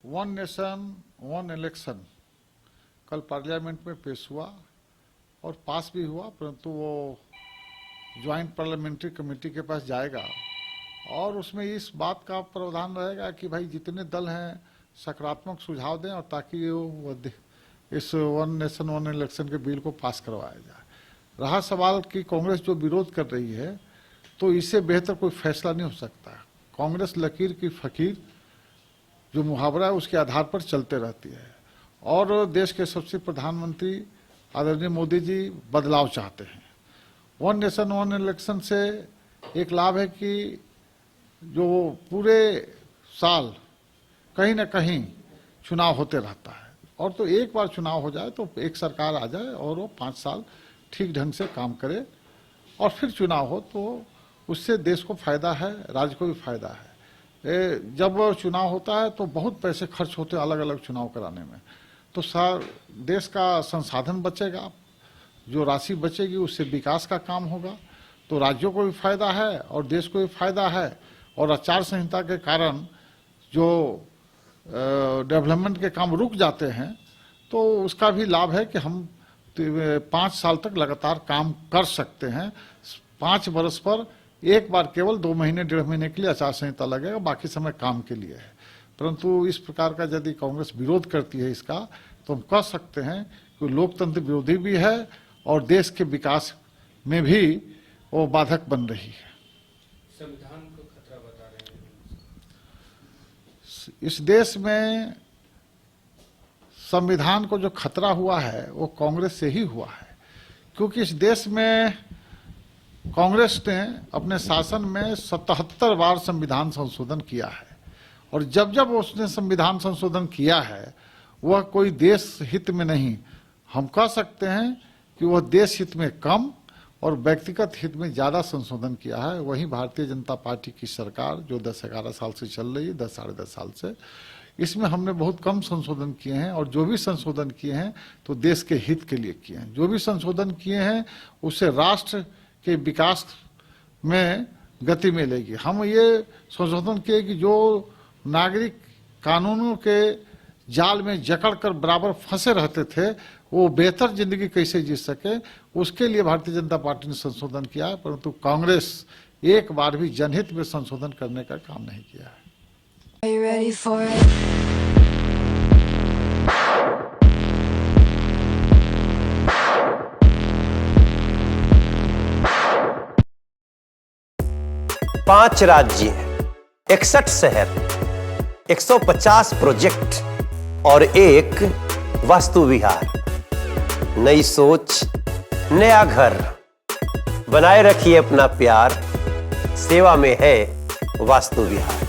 One nation one election कल parliament में पेश हुआ और पास भी हुआ, परंतु वो ज्वाइंट पार्लियामेंट्री कमेटी के पास जाएगा और उसमें इस बात का प्रावधान रहेगा कि भाई जितने दल हैं सकारात्मक सुझाव दें और ताकि वो इस वन नेशन वन इलेक्शन के बिल को पास करवाया जाए। रहा सवाल कि कांग्रेस जो विरोध कर रही है, तो इससे बेहतर कोई फैसला नहीं हो सकता। कांग्रेस लकीर की फकीर जो मुहावरा है उसके आधार पर चलते रहती है और देश के सबसे प्रधानमंत्री आदरणीय मोदी जी बदलाव चाहते हैं। वन नेशन वन इलेक्शन से एक लाभ है कि जो पूरे साल कहीं ना कहीं चुनाव होते रहता है और तो एक बार चुनाव हो जाए तो एक सरकार आ जाए और वो 5 साल ठीक ढंग से काम करे और फिर चुनाव हो तो उससे देश को फायदा है, राज्य को भी फायदा है। जब चुनाव होता है तो बहुत पैसे खर्च होते हैं अलग अलग चुनाव कराने में, तो देश का संसाधन बचेगा, जो राशि बचेगी उससे विकास का काम होगा, तो राज्यों को भी फायदा है और देश को भी फायदा है। और आचार संहिता के कारण जो डेवलपमेंट के काम रुक जाते हैं तो उसका भी लाभ है कि हम 5 साल तक लगातार काम कर सकते हैं। 5 वर्ष पर एक बार केवल 2 महीने 1.5 महीने के लिए आचार संहिता लगेगा, बाकी समय काम के लिए है। परंतु इस प्रकार का यदि कांग्रेस विरोध करती है इसका, तो हम कह सकते हैं कि लोकतंत्र विरोधी भी है और देश के विकास में भी वो बाधक बन रही है। संविधान को खतरा बता रहे हैं। इस देश में संविधान को जो खतरा हुआ है वो कांग्रेस से ही हुआ है, क्योंकि इस देश में कांग्रेस ने अपने शासन में 77 बार संविधान संशोधन किया है और जब जब उसने संविधान संशोधन किया है वह कोई देश हित में नहीं, हम कह सकते हैं कि वह देश हित में कम और व्यक्तिगत हित में ज़्यादा संशोधन किया है। वहीं भारतीय जनता पार्टी की सरकार जो 10-11 साल से चल रही है, 10 साढ़े 10 साल से, इसमें हमने बहुत कम संशोधन किए हैं और जो भी संशोधन किए हैं तो देश के हित के लिए किए हैं। जो भी संशोधन किए हैं उससे राष्ट्र के विकास में गति मिलेगी। हम ये संशोधन किए कि जो नागरिक कानूनों के जाल में जकड़कर बराबर फंसे रहते थे वो बेहतर जिंदगी कैसे जी सके, उसके लिए भारतीय जनता पार्टी ने संशोधन किया है, परंतु कांग्रेस एक बार भी जनहित में संशोधन करने का काम नहीं किया है। Are you ready for it? पांच राज्य, 61 शहर, 150 प्रोजेक्ट और एक वास्तु विहार। नई सोच, नया घर। बनाए रखिए अपना प्यार, सेवा में है वास्तु विहार।